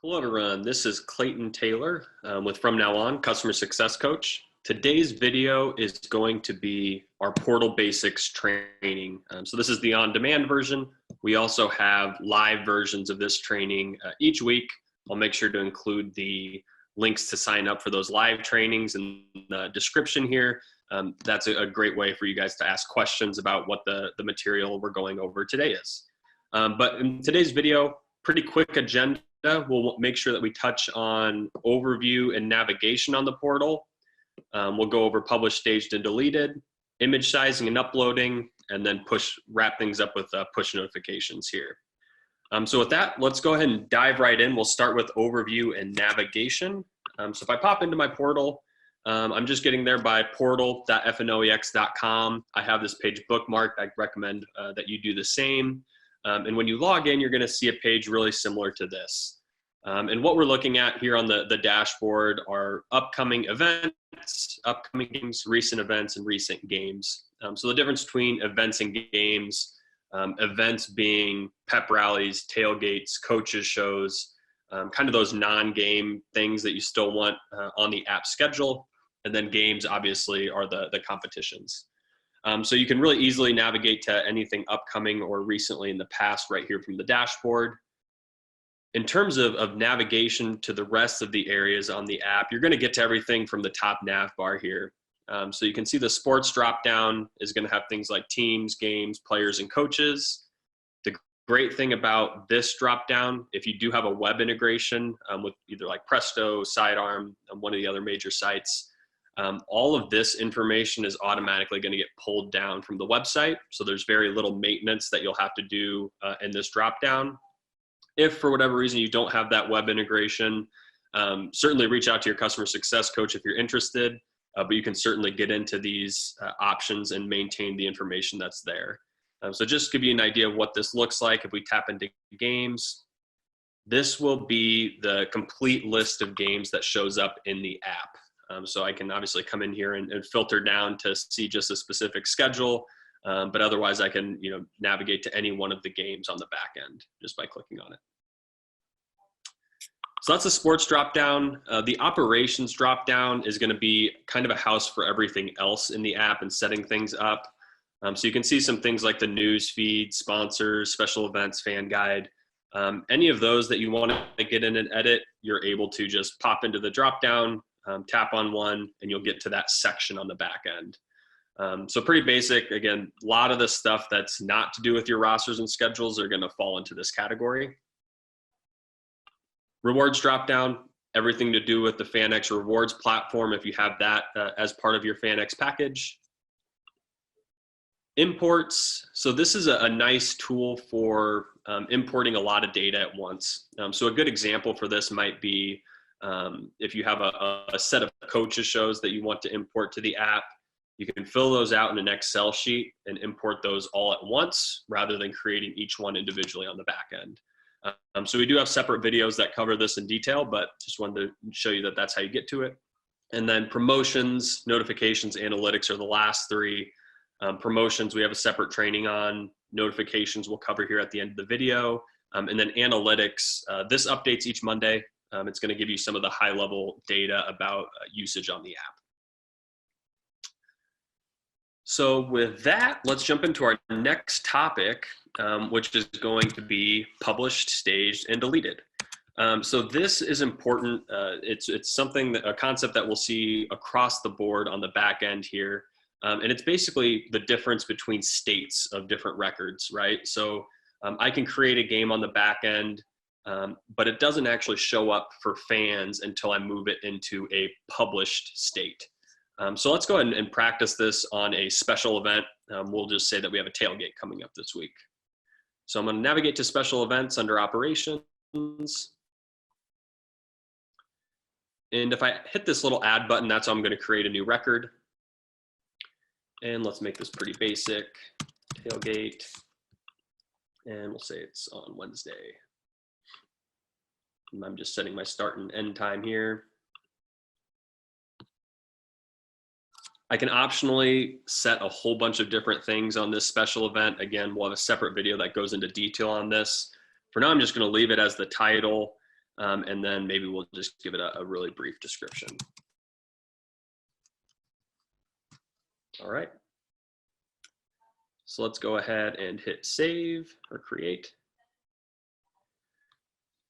Hello everyone, this is Clayton Taylor with From Now On, Customer Success Coach. Today's video is going to be our Portal Basics training. So this is the on-demand version. We also have live versions of this training each week. I'll make sure to include the links to sign up for those live trainings in the description here. That's a great way for you guys to ask questions about what the material we're going over today is. But in today's video, pretty quick agenda. We'll make sure that we touch on overview and navigation on the portal. We'll go over published, staged, and deleted, image sizing and uploading, and then wrap things up with push notifications here. So with that, let's go ahead and dive right in. We'll start with overview and navigation. So if I pop into my portal, I'm just getting there by portal.fnoex.com. I have this page bookmarked. I recommend that you do the same. And when you log in, you're going to see a page really similar to this. And what we're looking at here on the dashboard are upcoming events, upcoming games, recent events, and recent games. So the difference between events and games, events being pep rallies, tailgates, coaches shows, kind of those non-game things that you still want on the app schedule. And then games, obviously, are the competitions. So you can really easily navigate to anything upcoming or recently in the past right here from the dashboard. In terms of navigation to the rest of the areas on the app, you're going to get to everything from the top nav bar here. So you can see the sports dropdown is going to have things like teams, games, players, and coaches. The great thing about this dropdown, if you do have a web integration with either like Presto, Sidearm, one of the other major sites, all of this information is automatically going to get pulled down from the website. So there's very little maintenance that you'll have to do in this dropdown. If for whatever reason you don't have that web integration, certainly reach out to your customer success coach if you're interested, but you can certainly get into these options and maintain the information that's there. So just to give you an idea of what this looks like, if we tap into games, this will be the complete list of games that shows up in the app. So I can obviously come in here and filter down to see just a specific schedule, but otherwise I can navigate to any one of the games on the back end just by clicking on it. So that's the sports dropdown. The operations dropdown is going to be kind of a house for everything else in the app and setting things up. So you can see some things like the news feed, sponsors, special events, fan guide. Any of those that you want to get in and edit, you're able to just pop into the dropdown, tap on one, and you'll get to that section on the back end. So pretty basic. Again, a lot of the stuff that's not to do with your rosters and schedules are going to fall into this category. Rewards dropdown, everything to do with the FanX rewards platform if you have that as part of your FanX package. Imports. So this is a nice tool for importing a lot of data at once. So a good example for this might be if you have a set of coaches shows that you want to import to the app, you can fill those out in an Excel sheet and import those all at once rather than creating each one individually on the back end. So we do have separate videos that cover this in detail, but just wanted to show you that that's how you get to it. And then promotions, notifications, analytics are the last three. Promotions, we have a separate training on. Notifications we'll cover here at the end of the video. And then analytics, this updates each Monday. It's going to give you some of the high-level data about usage on the app. So with that, let's jump into our next topic, which is going to be published, staged, and deleted. So this is important. It's something a concept that we'll see across the board on the back end here. And it's basically the difference between states of different records, right? So I can create a game on the back end, but it doesn't actually show up for fans until I move it into a published state. So let's go ahead and practice this on a special event. We'll just say that we have a tailgate coming up this week. So I'm going to navigate to special events under operations. And if I hit this little add button, that's how I'm going to create a new record. And let's make this pretty basic, tailgate. And we'll say it's on Wednesday. And I'm just setting my start and end time here. I can optionally set a whole bunch of different things on this special event. Again, we'll have a separate video that goes into detail on this. For now, I'm just going to leave it as the title. and then maybe we'll just give it a really brief description. All right. So let's go ahead and hit save or create.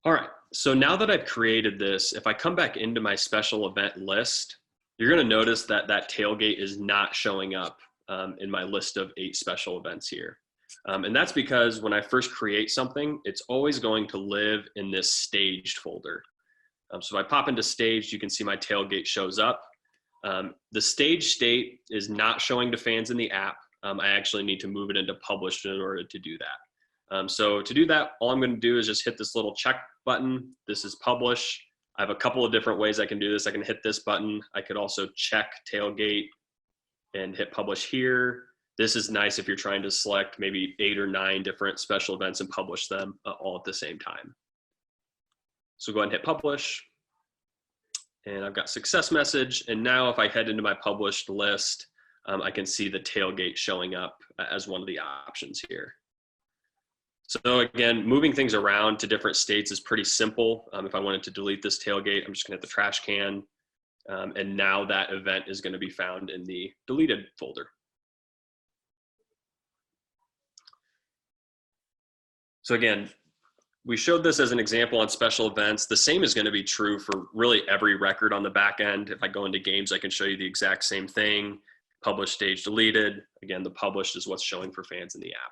All right, so now that I've created this, if I come back into my special event list, you're gonna notice that that tailgate is not showing up in my list of 8 special events here. And that's because when I first create something, it's always going to live in this staged folder. So if I pop into staged, you can see my tailgate shows up. The stage state is not showing to fans in the app. I actually need to move it into published in order to do that. So to do that, all I'm going to do is just hit this little check button. This is publish. I have a couple of different ways I can do this. I can hit this button. I could also check tailgate and hit publish here. This is nice if you're trying to select maybe 8 or 9 different special events and publish them all at the same time. So go ahead and hit publish. And I've got success message. And now if I head into my published list, I can see the tailgate showing up as one of the options here. So again, moving things around to different states is pretty simple. If I wanted to delete this tailgate, I'm just gonna hit the trash can. And now that event is gonna be found in the deleted folder. So again, we showed this as an example on special events. The same is going to be true for really every record on the back end. If I go into games, I can show you the exact same thing. Published, stage, deleted. Again, the published is what's showing for fans in the app.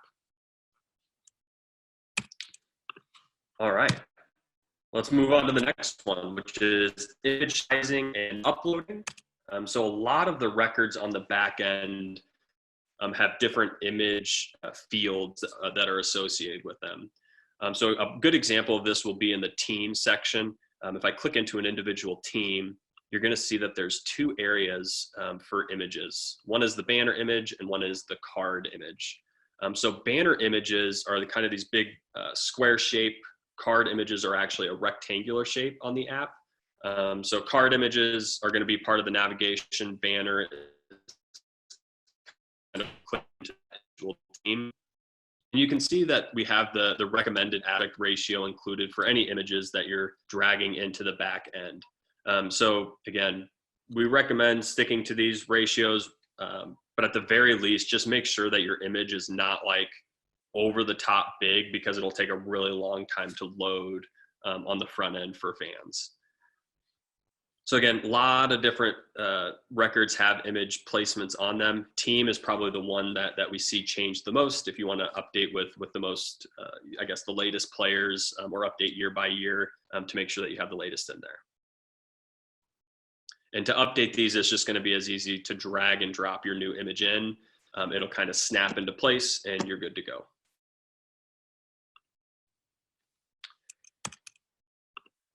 All right, let's move on to the next one, which is image sizing and uploading. So a lot of the records on the back end have different image fields that are associated with them. So a good example of this will be in the team section. If I click into an individual team, you're gonna see that there's 2 areas for images. One is the banner image and one is the card image. So banner images are the kind of these big square shape. Card images are actually a rectangular shape on the app. So card images are gonna be part of the navigation. Banner kind of click into the individual team. And you can see that we have the recommended aspect ratio included for any images that you're dragging into the back end. So again, we recommend sticking to these ratios, but at the very least, just make sure that your image is not like over the top big, because it'll take a really long time to load on the front end for fans. So again, a lot of different records have image placements on them. Team is probably the one that we see change the most if you want to update with the most, I guess, the latest players or update year by year to make sure that you have the latest in there. And to update these, it's just going to be as easy to drag and drop your new image in. It'll kind of snap into place and you're good to go.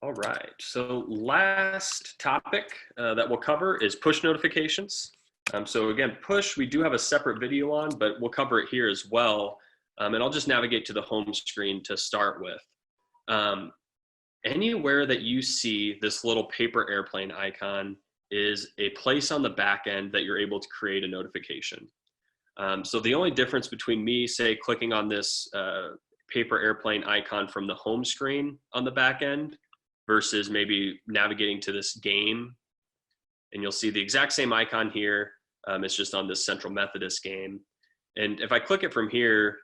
All right, so last topic that we'll cover is push notifications. So again, push, we do have a separate video on, but we'll cover it here as well. And I'll just navigate to the home screen to start with. Anywhere that you see this little paper airplane icon is a place on the back end that you're able to create a notification. So the only difference between me, say, clicking on this paper airplane icon from the home screen on the back end versus maybe navigating to this game, and you'll see the exact same icon here. It's just on this Central Methodist game. And if I click it from here,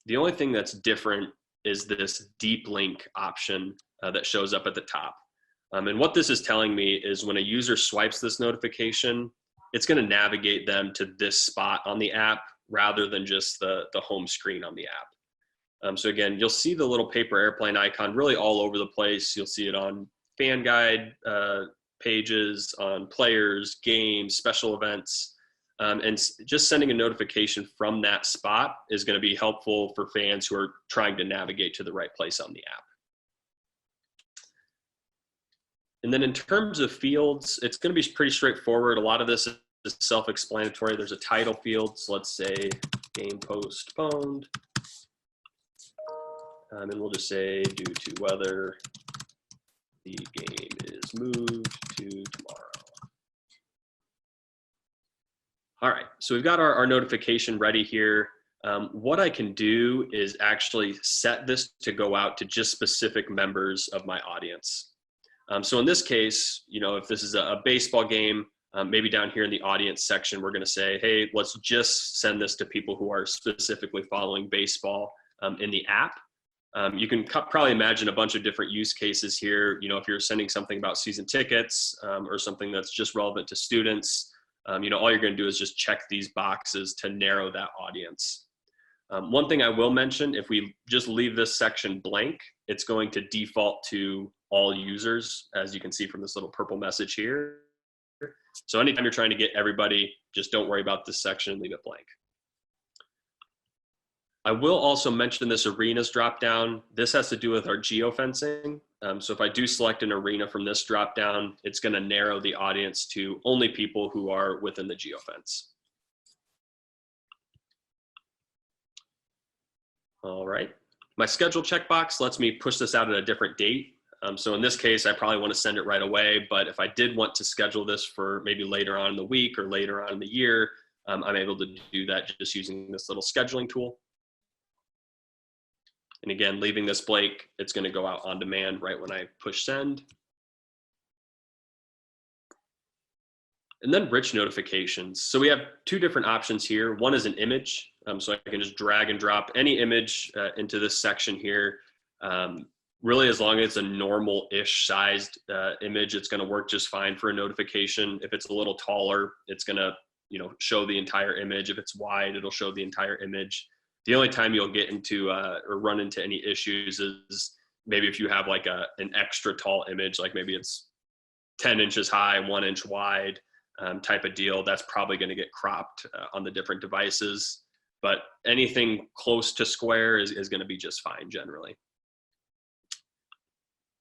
the only thing that's different is this deep link option that shows up at the top. And what this is telling me is when a user swipes this notification, it's going to navigate them to this spot on the app rather than just the home screen on the app. So again, you'll see the little paper airplane icon really all over the place. You'll see it on fan guide pages, on players, games, special events. And just sending a notification from that spot is going to be helpful for fans who are trying to navigate to the right place on the app. And then in terms of fields, it's going to be pretty straightforward. A lot of this is self-explanatory. There's a title field. So let's say game postponed. And we'll just say due to weather, the game is moved to tomorrow. All right, so we've got our notification ready here. what I can do is actually set this to go out to just specific members of my audience. So in this case, you know, if this is a baseball game, maybe down here in the audience section, we're going to say, hey, let's just send this to people who are specifically following baseball in the app. You can probably imagine a bunch of different use cases here. You know, if you're sending something about season tickets or something that's just relevant to students, you know, all you're going to do is just check these boxes to narrow that audience. One thing I will mention, if we just leave this section blank, it's going to default to all users, as you can see from this little purple message here. So anytime you're trying to get everybody, just don't worry about this section, leave it blank. I will also mention this arenas dropdown. This has to do with our geofencing. So if I do select an arena from this dropdown, it's going to narrow the audience to only people who are within the geofence. All right. My schedule checkbox lets me push this out at a different date. So in this case, I probably want to send it right away. But if I did want to schedule this for maybe later on in the week or later on in the year, I'm able to do that just using this little scheduling tool. And again, leaving this blank, it's going to go out on demand right when I push send. And then rich notifications. So we have two different options here. One is an image. So I can just drag and drop any image into this section here. Really, as long as it's a normal-ish sized image, it's going to work just fine for a notification. If it's a little taller, it's going to, you know, show the entire image. If it's wide, it'll show the entire image. The only time you'll get into or run into any issues is maybe if you have like an extra tall image, like maybe it's 10 inches high, 1 inch wide type of deal. That's probably going to get cropped on the different devices. But anything close to square is going to be just fine generally.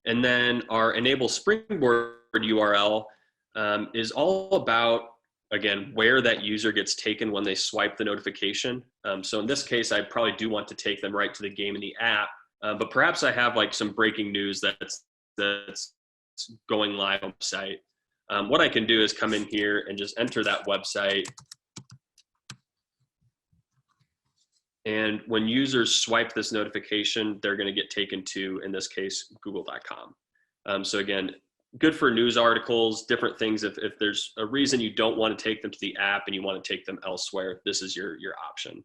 And then our enable springboard URL is all about, again, where that user gets taken when they swipe the notification. So in this case, I probably do want to take them right to the game in the app, but perhaps I have like some breaking news that's going live on the site. What I can do is come in here and just enter that website. And when users swipe this notification, they're going to get taken to, in this case, google.com. So again, good for news articles, different things. If there's a reason you don't want to take them to the app and you want to take them elsewhere, this is your option.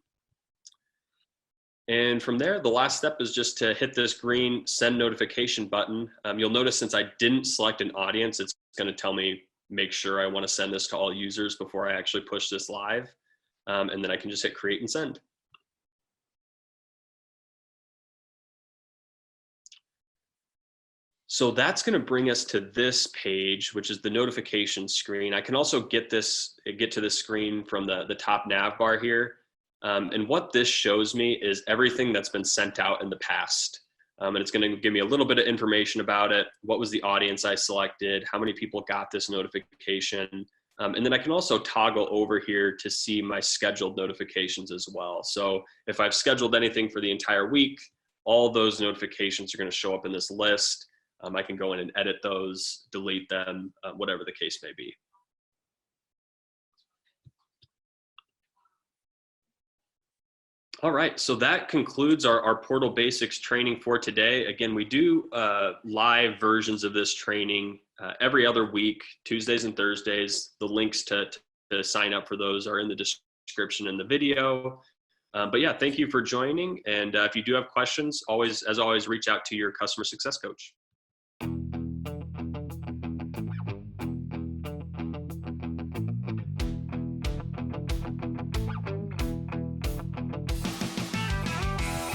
And from there, the last step is just to hit this green send notification button. You'll notice since I didn't select an audience, it's going to tell me, make sure I want to send this to all users before I actually push this live. And then I can just hit create and send. So that's going to bring us to this page, which is the notification screen. I can also get to this screen from the top nav bar here. And what this shows me is everything that's been sent out in the past. And it's going to give me a little bit of information about it. What was the audience I selected? How many people got this notification? And then I can also toggle over here to see my scheduled notifications as well. So if I've scheduled anything for the entire week, all those notifications are going to show up in this list. I can go in and edit those, delete them, whatever the case may be. All right, so that concludes our Portal Basics training for today. Again, we do live versions of this training every other week, Tuesdays and Thursdays. The links to sign up for those are in the description in the video. But yeah, thank you for joining. And if you do have questions, as always, reach out to your customer success coach.